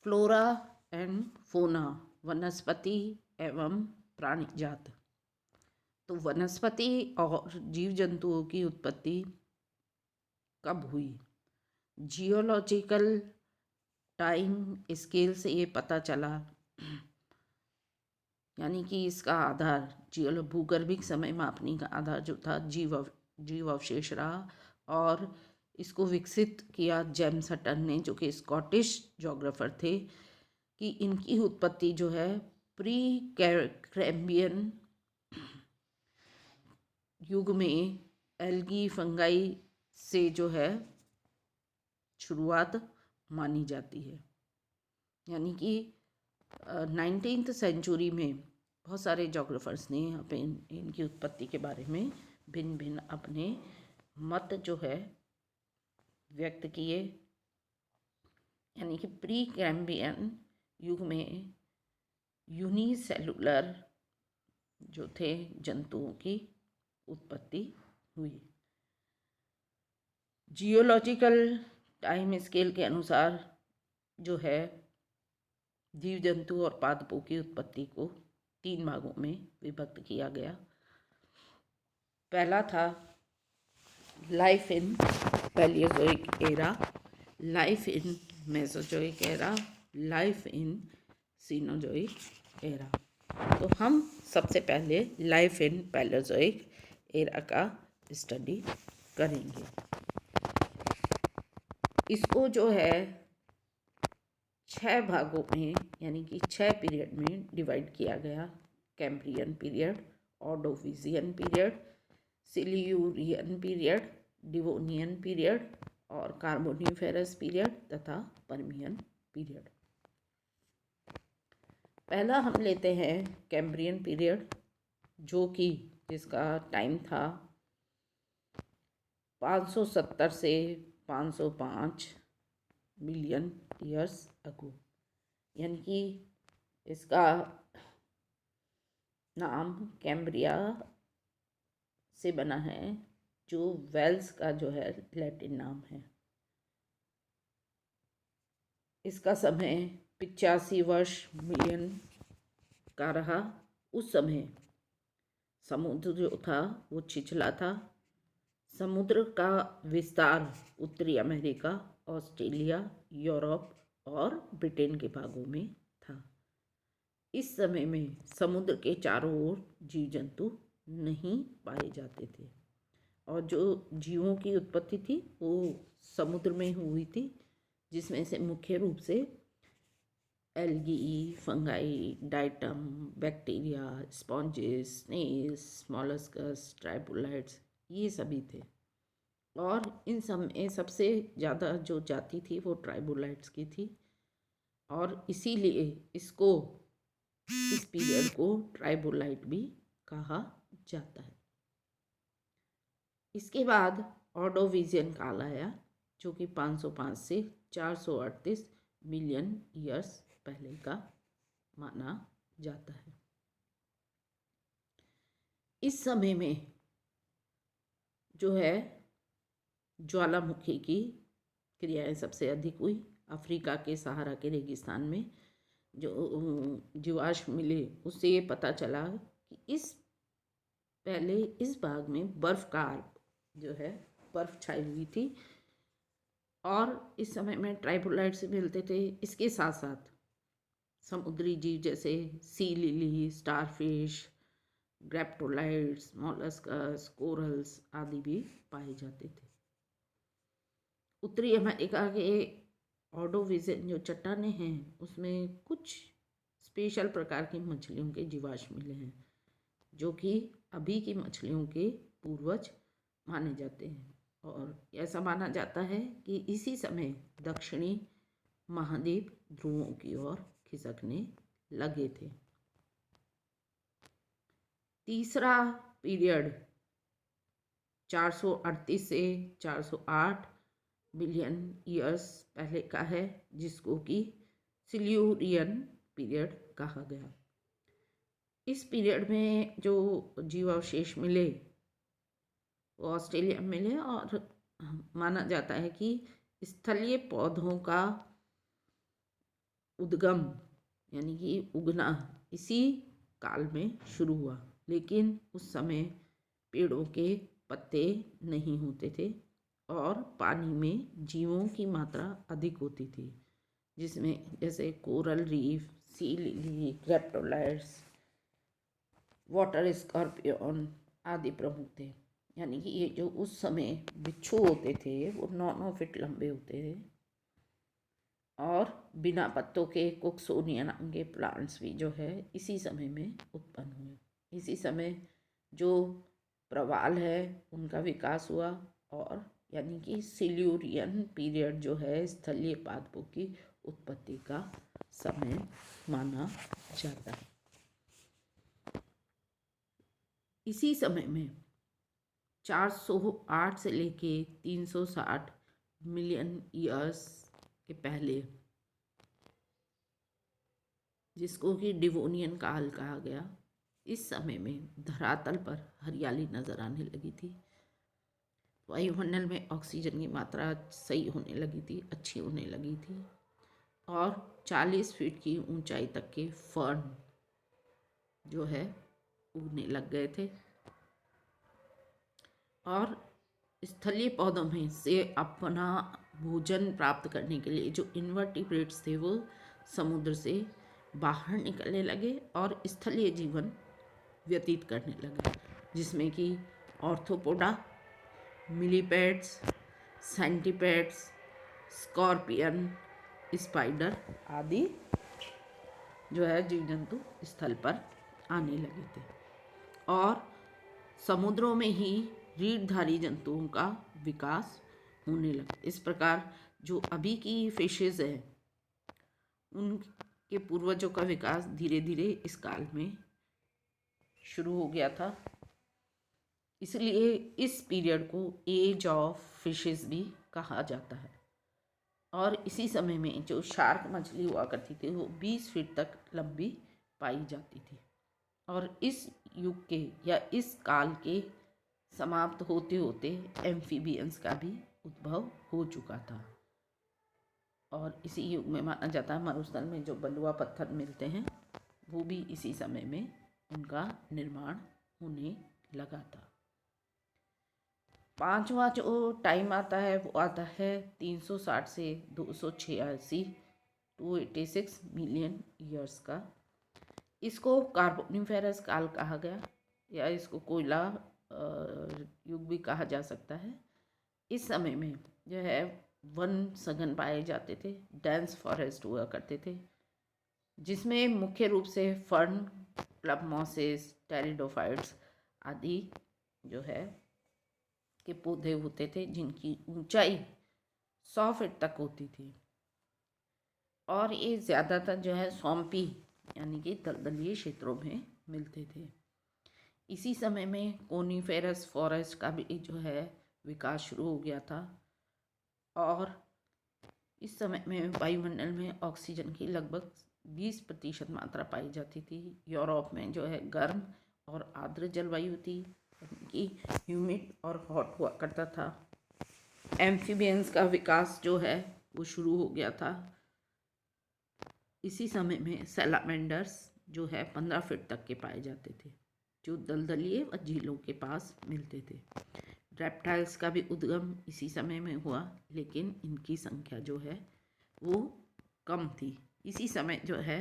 Flora and fauna, वनस्पति एवं प्राणी जात। तो वनस्पति और जीव जंतुओं की उत्पत्ति कब हुई? जियोलॉजिकल टाइम स्केल से ये पता चला, यानी कि इसका आधार भूगर्भिक समय मापने का आधार जो था जीव अवशेष रहा। और इसको विकसित किया जेम्स हटन ने, जो कि स्कॉटिश जोग्राफर थे, कि इनकी उत्पत्ति जो है प्री कैम्ब्रियन युग में एल्गी फंगाई से जो है शुरुआत मानी जाती है। यानी कि 19th सेंचुरी में बहुत सारे जोग्राफर्स ने इनकी उत्पत्ति के बारे में भिन्न भिन्न अपने मत जो है व्यक्त किए। यानी कि प्री कैम्ब्रियन युग में यूनिसेलुलर जो थे जंतुओं की उत्पत्ति हुई। जियोलॉजिकल टाइम स्केल के अनुसार जो है जीव जंतु और पादपों की उत्पत्ति को 3 भागों में विभक्त किया गया। पहला था life in Palaeozoic era, life in Mesozoic era, life in Cenozoic era. तो हम सबसे पहले लाइफ इन पैलियोजोइक एरा का स्टडी करेंगे। इसको जो है 6 भागों में, यानी कि 6 पीरियड में डिवाइड किया गया। Cambrian period, Ordovician period, Silurian period, Devonian period और कार्बोनिफेरस पीरियड तथा पर्मियन पीरियड। पहला हम लेते हैं कैम्ब्रियन पीरियड, जो कि जिसका टाइम था 570 से 505 मिलियन ईयर्स अगो। यानी कि इसका नाम कैम्ब्रिया से बना है, जो वेल्स का जो है लैटिन नाम है। इसका समय 85 वर्ष मिलियन का रहा। उस समय समुद्र जो था वो छिछला था। समुद्र का विस्तार उत्तरी अमेरिका, ऑस्ट्रेलिया, यूरोप और ब्रिटेन के भागों में था। इस समय में समुद्र के चारों ओर जीव जंतु नहीं पाए जाते थे, और जो जीवों की उत्पत्ति थी वो समुद्र में हुई थी, जिसमें से मुख्य रूप से algae, fungi, diatom, bacteria, sponges, snails, molluscs, trilobites, ये सभी थे। और इन सब में सबसे ज़्यादा जो जाति थी वो ट्राइबोलाइट्स की थी, और इसीलिए इस पीरियड को ट्राइबोलाइट भी कहा जाता है। इसके बाद ऑर्डोविजियन काल आया, जो कि 505 से 438 मिलियन ईयर्स पहले का माना जाता है। इस समय में जो है ज्वालामुखी की क्रियाएं सबसे अधिक हुई। अफ्रीका के सहारा के रेगिस्तान में जो जीवाश्म मिले, उससे ये पता चला कि पहले इस भाग में बर्फ छाई हुई थी, और इस समय में ट्राइबोलाइट से मिलते थे। इसके साथ साथ समुद्री जीव जैसे सी लिली, स्टारफिश, ग्रेप्टोलाइट्स, मॉलस्कस, कोरल्स आदि भी पाए जाते थे। उत्तरी अमेरिका के ऑर्डोविजियन जो चट्टानें हैं, उसमें कुछ स्पेशल प्रकार की मछलियों के जीवाश्म मिले हैं, जो कि अभी की मछलियों के पूर्वज माने जाते हैं। और ऐसा माना जाता है कि इसी समय दक्षिणी महाद्वीप ध्रुवों की ओर खिसकने लगे थे। तीसरा पीरियड 438 से 408 मिलियन ईयर्स पहले का है, जिसको कि सिल्यूरियन पीरियड कहा गया। इस पीरियड में जो जीवावशेष मिले वो ऑस्ट्रेलिया में मिले, और माना जाता है कि स्थलीय पौधों का उद्गम यानी कि उगना इसी काल में शुरू हुआ, लेकिन उस समय पेड़ों के पत्ते नहीं होते थे और पानी में जीवों की मात्रा अधिक होती थी, जिसमें जैसे coral reef, sea lily, graptolites, water scorpion आदि प्रमुख थे। यानी कि ये जो उस समय बिच्छू होते थे वो 9-9 फीट लंबे होते थे और बिना पत्तों के कुक्सोनिया नाम के प्लांट्स भी जो है इसी समय में उत्पन्न हुए। इसी समय जो प्रवाल है उनका विकास हुआ और यानी कि सिल्यूरियन पीरियड जो है स्थलीय पादपों की उत्पत्ति का समय माना जाता है। इसी समय में 408 से लेके 360 मिलियन ईयर्स के पहले, जिसको कि डिवोनियन काल कहा गया, इस समय में धरातल पर हरियाली नजर आने लगी थी। वायुमंडल में ऑक्सीजन की मात्रा सही होने लगी थी, अच्छी होने लगी थी और 40 फीट की ऊंचाई तक के फर्न जो है उगने लग गए थे और स्थलीय पौधों में से अपना भोजन प्राप्त करने के लिए जो इन्वर्टिब्रेट्स थे वो समुद्र से बाहर निकलने लगे और स्थलीय जीवन व्यतीत करने लगे, जिसमें कि ऑर्थोपोडा, मिलीपेड्स, सेंटीपेड्स, स्कॉर्पियन, स्पाइडर आदि जो है जीव जंतु स्थल पर आने लगे थे और समुद्रों में ही रीढ़धारी जंतुओं का विकास होने लगा। इस प्रकार जो अभी की फिशेज है उनके पूर्वजों का विकास धीरे धीरे इस काल में शुरू हो गया था। इसलिए इस पीरियड को एज ऑफ फिशेस भी कहा जाता है और इसी समय में जो शार्क मछली हुआ करती थी वो 20 फीट तक लंबी पाई जाती थी और इस युग के या इस काल के समाप्त होते होते एम्फीबियंस का भी उद्भव हो चुका था और इसी युग में माना जाता है मरुस्थल में जो बलुआ पत्थर मिलते हैं वो भी इसी समय में उनका निर्माण होने लगा था। पांचवा जो टाइम आता है वो आता है 360 से 286 286 मिलियन ईयर्स का। इसको कार्बोनिफेरस काल कहा गया या इसको कोयला युग भी कहा जा सकता है। इस समय में जो है वन सघन पाए जाते थे, डेंस फॉरेस्ट हुआ करते थे, जिसमें मुख्य रूप से फर्न, क्लब मॉसेस, टेरिडोफाइट्स आदि जो है के पौधे होते थे जिनकी ऊंचाई 100 फीट तक होती थी और ये ज़्यादातर जो है सौंपी यानी कि दलदलीय क्षेत्रों में मिलते थे। इसी समय में कोनीफेरस फॉरेस्ट का भी जो है विकास शुरू हो गया था और इस समय में वायुमंडल में ऑक्सीजन की लगभग 20% मात्रा पाई जाती थी। यूरोप में जो है गर्म और आर्द्र जलवायु थी, कि ह्यूमिड और हॉट हुआ करता था। एम्फीबियंस का विकास जो है वो शुरू हो गया था। इसी समय में सैलामेंडर्स जो है 15 फीट तक के पाए जाते थे, जो दलदलीय व झीलों के पास मिलते थे। रेप्टाइल्स का भी उद्गम इसी समय में हुआ, लेकिन इनकी संख्या जो है वो कम थी। इसी समय जो है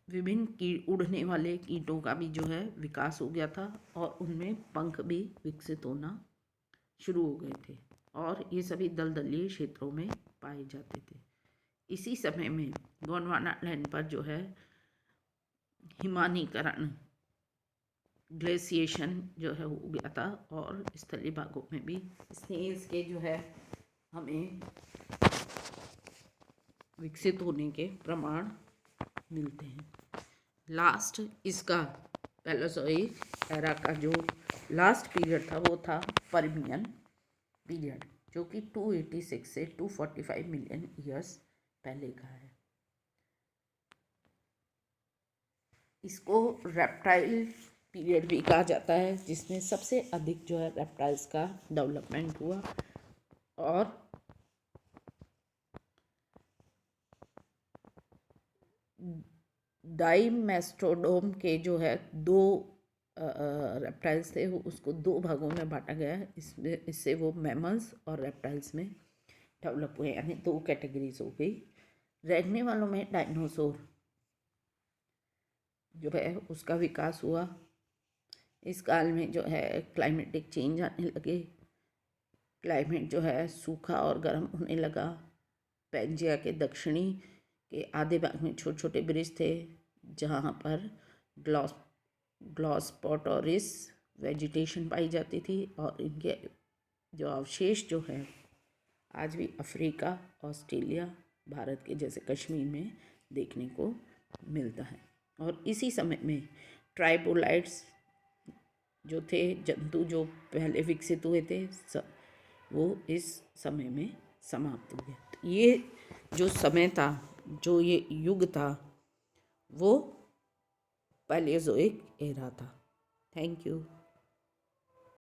विभिन्न उड़ने वाले कीटों का भी जो है विकास हो गया था और उनमें पंख भी विकसित होना शुरू हो गए थे और ये सभी दलदलीय क्षेत्रों में पाए जाते थे। इसी समय में गोंडवाना लैंड पर जो है हिमानीकरण, ग्लेशिएशन जो है हो गया था और स्थलीय भागों में भी स्नेल्स के जो है हमें विकसित होने के प्रमाण मिलते हैं। लास्ट इसका पैलेसोइक एरा का जो लास्ट पीरियड था वो था पर्मियन पीरियड, जो कि 286 से 245 मिलियन ईयर्स पहले का है। इसको रेप्टाइल पीरियड भी कहा जाता है, जिसमें सबसे अधिक जो है रेप्टाइल्स का डेवलपमेंट हुआ और डाइमेस्टोडोम के जो है दो रेप्टाइल्स थे, वो उसको दो भागों में बांटा गया है। इससे वो मैमल्स और रेप्टाइल्स में डेवलप हुए, यानी दो कैटेगरीज हो गई। रेंगने वालों में डायनासोर जो है उसका विकास हुआ। इस काल में जो है क्लाइमेटिक चेंज आने लगे, क्लाइमेट जो है सूखा और गर्म होने लगा। पैंजिया के दक्षिणी के आधे भाग में छोटे छोटे ब्रिज थे, जहाँ पर ग्लॉसपोटोरिस वेजिटेशन पाई जाती थी, और इनके जो अवशेष जो है आज भी अफ्रीका, ऑस्ट्रेलिया, भारत के जैसे कश्मीर में देखने को मिलता है। और इसी समय में ट्राइबोलाइट्स जो थे, जंतु जो पहले विकसित हुए थे, वो इस समय में समाप्त हो गए। तो ये जो समय था, जो ये युग था, वो पैलियोज़ोइक एरा था। Thank you.